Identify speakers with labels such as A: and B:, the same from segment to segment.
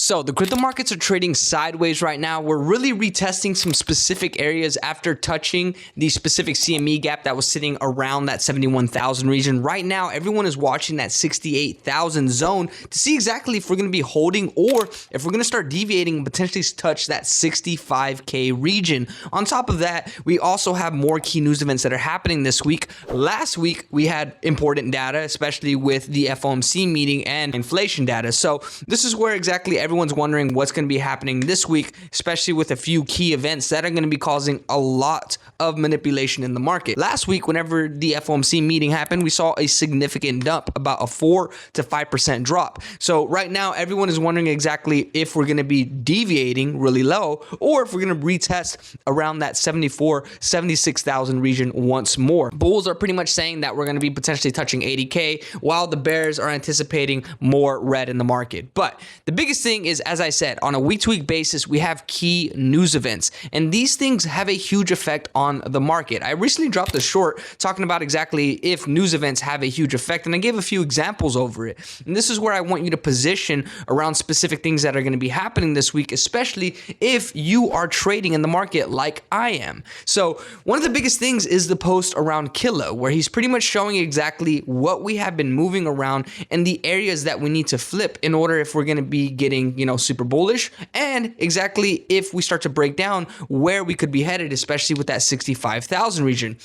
A: So the crypto markets are trading sideways right now. We're really retesting some specific areas after touching the specific CME gap that was sitting around that 71,000 region. Right now, everyone is watching that 68,000 zone to see exactly if we're going to be holding or if we're going to start deviating and potentially touch that 65K region. On top of that, we also have more key news events that are happening this week. Last week, we had important data, especially with the FOMC meeting and inflation data. So this is where exactly everyone's wondering what's going to be happening this week, especially with a few key events that are going to be causing a lot of manipulation in the market. Last week, whenever the FOMC meeting happened, we saw a significant dump, about a 4 to 5% drop. So right now, everyone is wondering exactly if we're going to be deviating really low or if we're going to retest around that 76,000 region once more. Bulls are pretty much saying that we're going to be potentially touching 80K, while the bears are anticipating more red in the market. But the biggest thing is, as I said, on a week-to-week basis, we have key news events, and these things have a huge effect on the market. I recently dropped a short talking about exactly if news events have a huge effect, and I gave a few examples over it. And this is where I want you to position around specific things that are going to be happening this week, especially if you are trading in the market like I am. So one of the biggest things is the post around Killa, where he's pretty much showing exactly what we have been moving around and the areas that we need to flip in order if we're going to be getting, super bullish, and exactly if we start to break down where we could be headed, especially with that 65,000 region.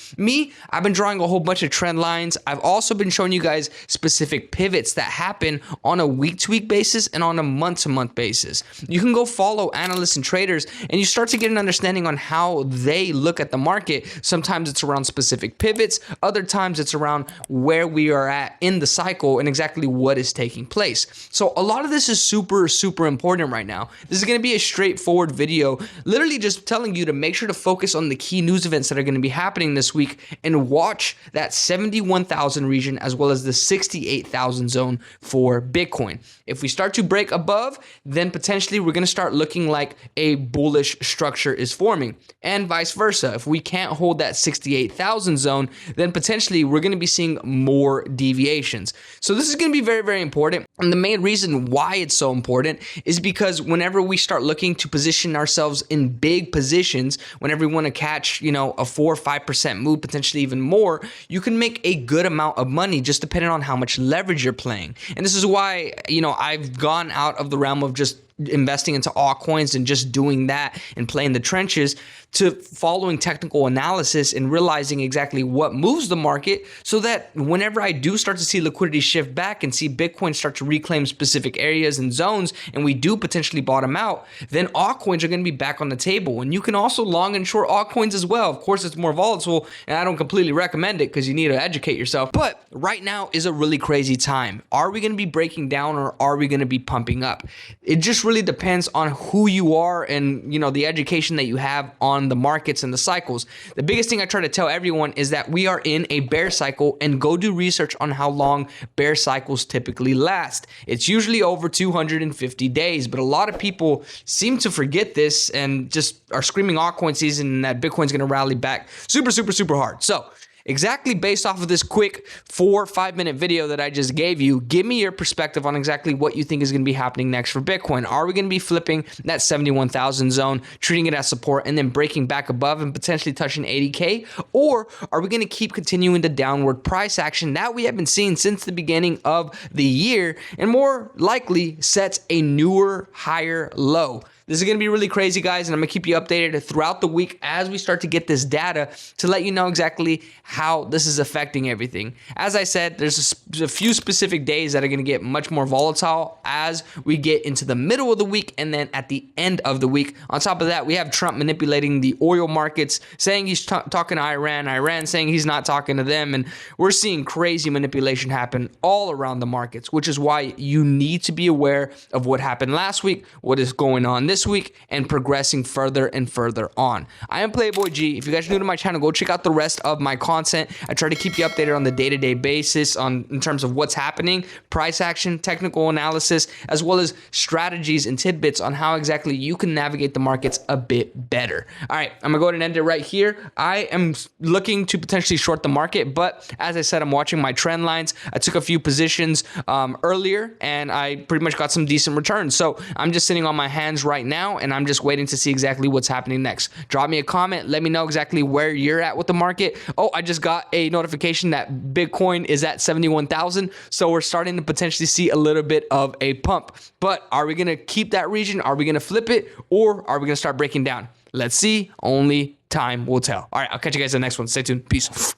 A: I've been drawing a whole bunch of trend lines. I've also been showing you guys specific pivots that happen on a week-to-week basis and on a month-to-month basis. You can go follow analysts and traders, and you start to get an understanding on how they look at the market. Sometimes it's around specific pivots. Other times it's around where we are at in the cycle and exactly what is taking place. So a lot of this is super important right now. This is going to be a straightforward video, literally just telling you to make sure to focus on the key news events that are going to be happening this week and watch that 71,000 region as well as the 68,000 zone for Bitcoin. If we start to break above, then potentially we're going to start looking like a bullish structure is forming, and vice versa. If we can't hold that 68,000 zone, then potentially we're going to be seeing more deviations. So this is going to be very important, and the main reason why it's so important is because whenever we start looking to position ourselves in big positions, whenever we want to catch, a 4 or 5% move, potentially even more, you can make a good amount of money just depending on how much leverage you're playing. And this is why, I've gone out of the realm of just investing into altcoins and just doing that and playing the trenches to following technical analysis and realizing exactly what moves the market, so that whenever I do start to see liquidity shift back and see Bitcoin start to reclaim specific areas and zones, and we do potentially bottom out, then altcoins are going to be back on the table. And you can also long and short altcoins as well. Of course, it's more volatile, and I don't completely recommend it because you need to educate yourself. But right now is a really crazy time. Are we going to be breaking down or are we going to be pumping up? It just really depends on who you are and the education that you have on the markets and the cycles. The biggest thing I try to tell everyone is that we are in a bear cycle, and go do research on how long bear cycles typically last. It's usually over 250 days, but a lot of people seem to forget this and just are screaming altcoin season and that Bitcoin's going to rally back super hard. So exactly based off of this quick 4 or 5 minute video that I just gave you, give me your perspective on exactly what you think is going to be happening next for Bitcoin. Are we going to be flipping that 71,000 zone, treating it as support, and then breaking back above and potentially touching 80K? Or are we going to keep continuing the downward price action that we have been seeing since the beginning of the year, and more likely sets a newer, higher low? This is going to be really crazy, guys, and I'm going to keep you updated throughout the week as we start to get this data to let you know exactly how this is affecting everything. As I said, there's a few specific days that are going to get much more volatile as we get into the middle of the week and then at the end of the week. On top of that, we have Trump manipulating the oil markets, saying he's talking to Iran saying he's not talking to them, and we're seeing crazy manipulation happen all around the markets, which is why you need to be aware of what happened last week, what is going on this this week and progressing further and further on. I am Playboy G. If you guys are new to my channel, go check out the rest of my content. I try to keep you updated on the day-to-day basis in terms of what's happening, price action, technical analysis, as well as strategies and tidbits on how exactly you can navigate the markets a bit better. All right, I'm gonna go ahead and end it right here. I am looking to potentially short the market, but as I said, I'm watching my trend lines. I took a few positions earlier and I pretty much got some decent returns. So I'm just sitting on my hands right now and I'm just waiting to see exactly what's happening next. Drop me a comment. Let me know exactly where you're at with the market. Oh, I just got a notification that Bitcoin is at 71,000. So we're starting to potentially see a little bit of a pump. But are we going to keep that region? Are we going to flip it? Or are we going to start breaking down? Let's see. Only time will tell. All right, I'll catch you guys in the next one. Stay tuned. Peace.